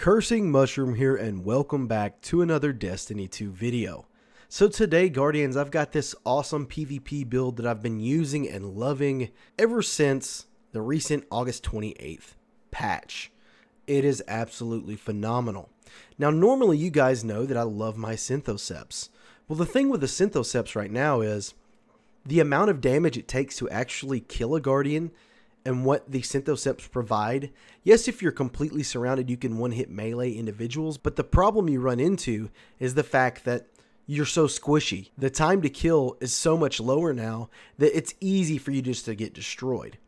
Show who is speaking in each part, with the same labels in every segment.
Speaker 1: Cursing Mushroom here, and welcome back to another Destiny 2 video. So today, Guardians, I've got this awesome PvP build that I've been using and loving ever since the recent August 28th patch. It is absolutely phenomenal. Now, normally you guys know that I love my Synthoceps. Well, the thing with the Synthoceps right now is the amount of damage it takes to actually kill a Guardian and what the Synthoceps provide. Yes, if you're completely surrounded, you can one-hit melee individuals, but the problem you run into is the fact that you're so squishy. The time to kill is so much lower now that it's easy for you just to get destroyed.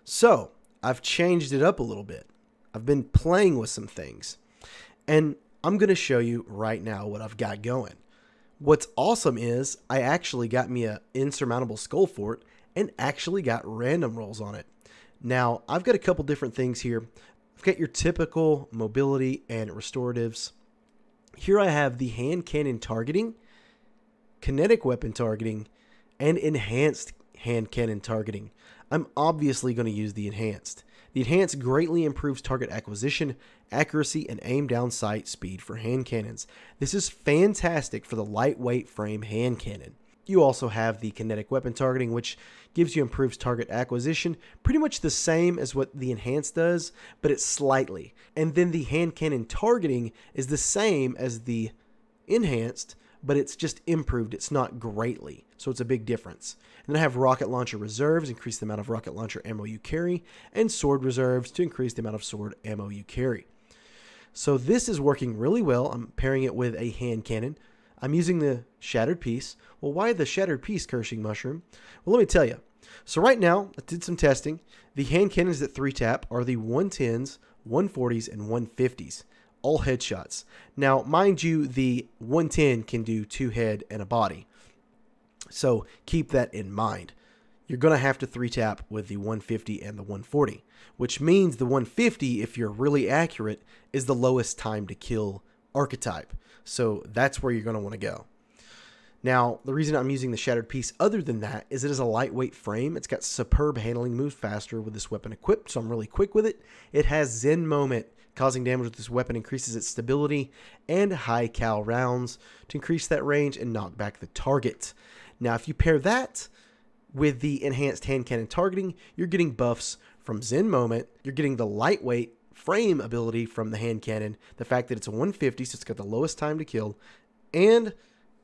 Speaker 1: So, I've changed it up a little bit. I've been playing with some things, and I'm going to show you right now what I've got going. What's awesome is I actually got me a Insurmountable Skullfort and actually got random rolls on it. Now, I've got a couple different things here. I've got your typical mobility and restoratives. Here I have the hand cannon targeting, kinetic weapon targeting, and enhanced hand cannon targeting. I'm obviously going to use the enhanced. The enhanced greatly improves target acquisition, accuracy, and aim down sight speed for hand cannons. This is fantastic for the lightweight frame hand cannon. You also have the kinetic weapon targeting, which gives you improved target acquisition, pretty much the same as what the enhanced does, but it's slightly. And then the hand cannon targeting is the same as the enhanced, but it's just improved. It's not greatly, so it's a big difference. And then I have rocket launcher reserves, increase the amount of rocket launcher ammo you carry, and sword reserves to increase the amount of sword ammo you carry. So this is working really well. I'm pairing it with a hand cannon. I'm using the Shattered Piece. Well, why the Shattered Piece, Cursing Mushroom? Well, let me tell you. So right now, I did some testing. The hand cannons that 3-tap are the 110s, 140s, and 150s. All headshots. Now, mind you, the 110 can do 2 head and a body. So keep that in mind. You're going to have to 3-tap with the 150 and the 140, which means the 150, if you're really accurate, is the lowest time to kill archetype. So that's where you're going to want to go. Now, the reason I'm using the Shattered Piece other than that is it is a lightweight frame. It's got superb handling, moves faster with this weapon equipped, so I'm really quick with it. It has Zen Moment, causing damage with this weapon increases its stability, and high cal rounds to increase that range and knock back the target. Now, if you pair that with the enhanced hand cannon targeting, you're getting buffs from Zen Moment, you're getting the lightweight frame ability from the hand cannon, the fact that it's a 150, so it's got the lowest time to kill, and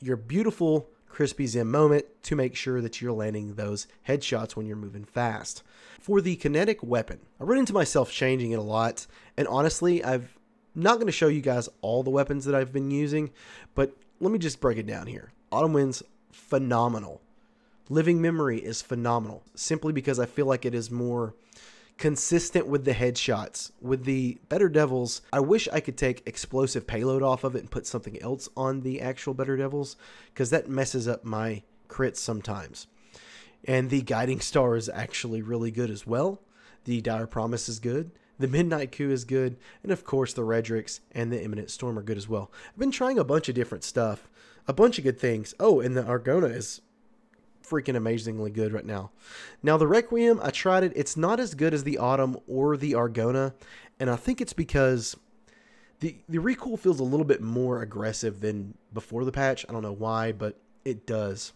Speaker 1: your beautiful crispy Zen Moment to make sure that you're landing those headshots when you're moving fast. For the kinetic weapon, I run into myself changing it a lot, and honestly, I'm not going to show you guys all the weapons that I've been using, but let me just break it down here. Autumn Wind's phenomenal. Living Memory is phenomenal, simply because I feel like it is more consistent with the headshots. With the Better Devils, I wish I could take explosive payload off of it and put something else on the actual Better Devils, because that messes up my crits sometimes. And the Guiding Star is actually really good as well. The Dire Promise is good. The Midnight Coup is good. And of course the Redrix and the Imminent Storm are good as well. I've been trying a bunch of different stuff. A bunch of good things. Oh, and the Argona is freaking amazingly good right now. Now the Requiem, I tried it. It's not as good as the Autumn or the Argona, and I think it's because the recoil feels a little bit more aggressive than before the patch. I don't know why, but it does.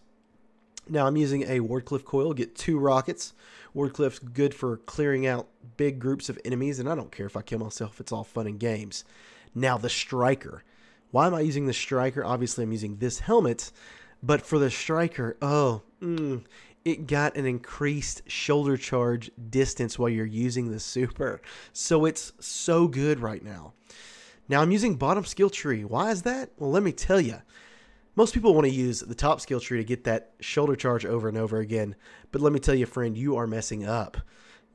Speaker 1: Now I'm using a Wardcliff coil, get 2 rockets. Wardcliff's good for clearing out big groups of enemies, and I don't care if I kill myself. It's all fun and games. Now the Striker. Why am I using the Striker? Obviously I'm using this helmet, but for the Striker, it got an increased shoulder charge distance while you're using the super. So it's so good right now. Now I'm using bottom skill tree. Why is that? Well, let me tell you. Most people want to use the top skill tree to get that shoulder charge over and over again. But let me tell you, friend, you are messing up.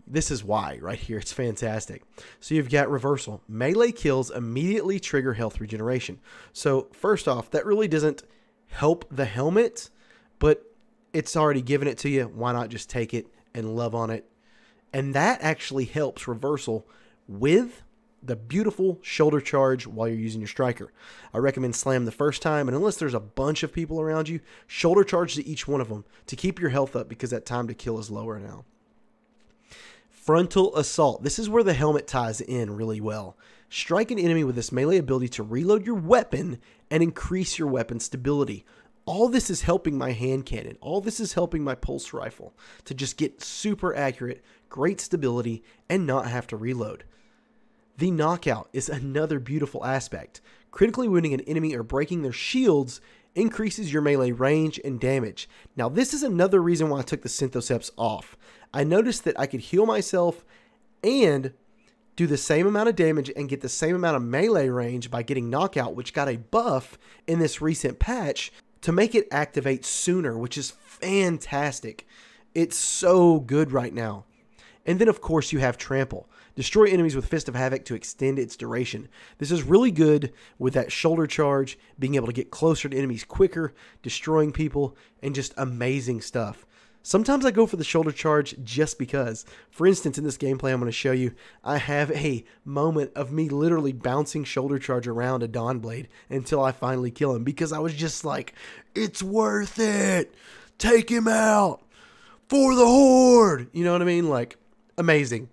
Speaker 1: This is why right here. It's fantastic. So you've got reversal. Melee kills immediately trigger health regeneration. So first off, that really doesn't help the helmet, but it's already given it to you. Why not just take it and love on it? And that actually helps reversal with the beautiful shoulder charge while you're using your Striker. I recommend slam the first time, and unless there's a bunch of people around you, shoulder charge to each one of them to keep your health up, because that time to kill is lower now. Frontal Assault. This is where the helmet ties in really well. Strike an enemy with this melee ability to reload your weapon and increase your weapon stability. All this is helping my hand cannon. All this is helping my pulse rifle to just get super accurate, great stability, and not have to reload. The knockout is another beautiful aspect. Critically wounding an enemy or breaking their shields increases your melee range and damage. Now, this is another reason why I took the Synthoceps off. I noticed that I could heal myself and do the same amount of damage and get the same amount of melee range by getting knockout, which got a buff in this recent patch to make it activate sooner, which is fantastic. It's so good right now. And then, of course, you have Trample. Destroy enemies with Fist of Havoc to extend its duration. This is really good with that shoulder charge, being able to get closer to enemies quicker, destroying people, and just amazing stuff. Sometimes I go for the shoulder charge just because. For instance, in this gameplay I'm going to show you, I have a moment of me literally bouncing shoulder charge around a Dawnblade until I finally kill him, because I was just like, it's worth it. Take him out for the Horde. You know what I mean? Like, amazing.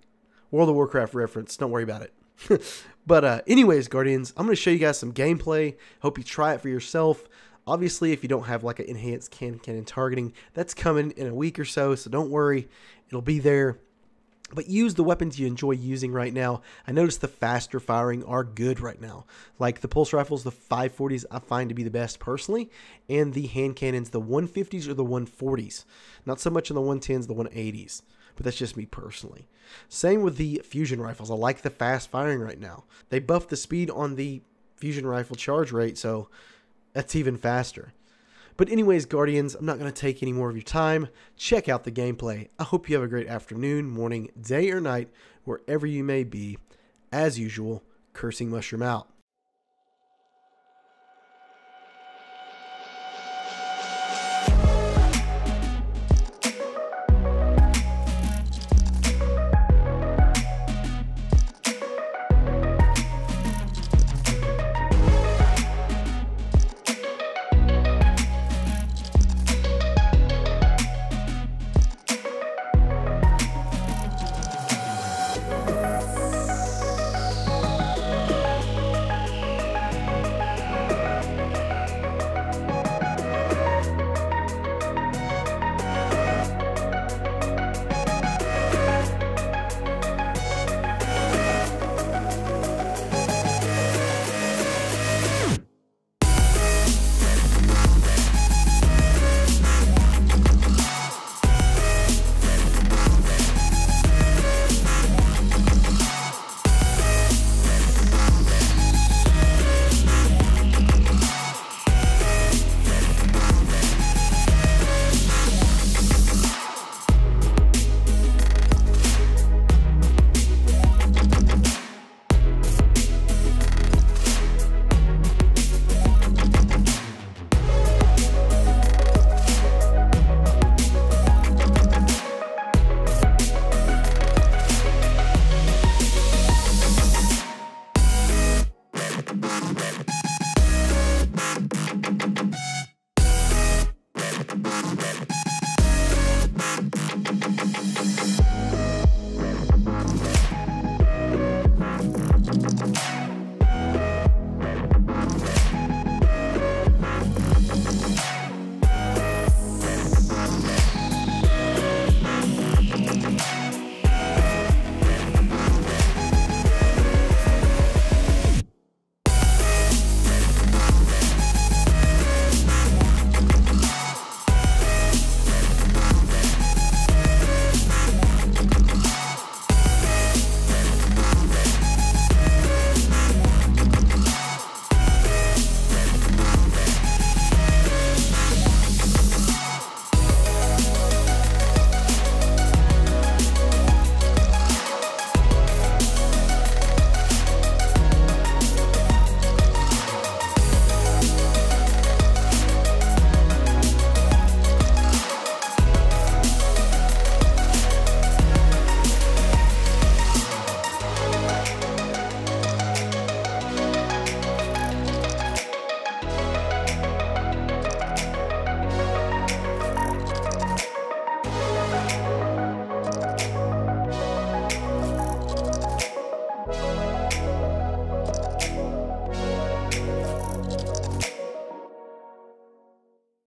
Speaker 1: World of Warcraft reference. Don't worry about it. But anyways, Guardians, I'm going to show you guys some gameplay. Hope you try it for yourself. Obviously, if you don't have like an enhanced cannon targeting, that's coming in a week or so, so don't worry. It'll be there. But use the weapons you enjoy using right now. I noticed the faster firing are good right now. Like the pulse rifles, the 540s I find to be the best personally, and the hand cannons, the 150s or the 140s. Not so much in the 110s, the 180s. But that's just me personally. Same with the fusion rifles. I like the fast firing right now. They buffed the speed on the fusion rifle charge rate, so that's even faster. But anyways, Guardians, I'm not going to take any more of your time. Check out the gameplay. I hope you have a great afternoon, morning, day, or night, wherever you may be. As usual, Cursing Mushroom out.